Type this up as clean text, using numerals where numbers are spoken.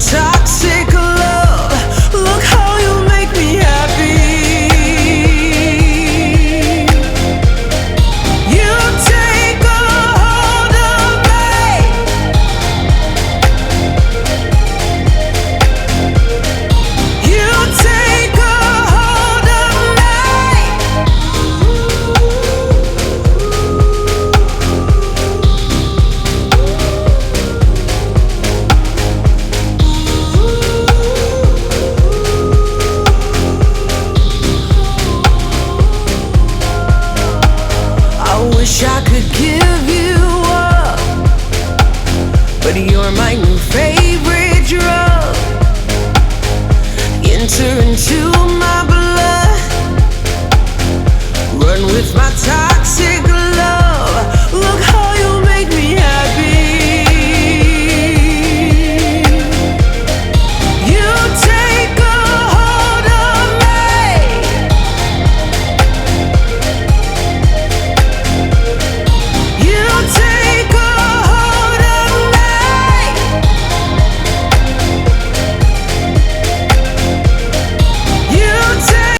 toxic love. Look how you make me happy. You take a hold of me. You take a hold of me. I wish I could give you up, but you're my new favorite drug. Enter into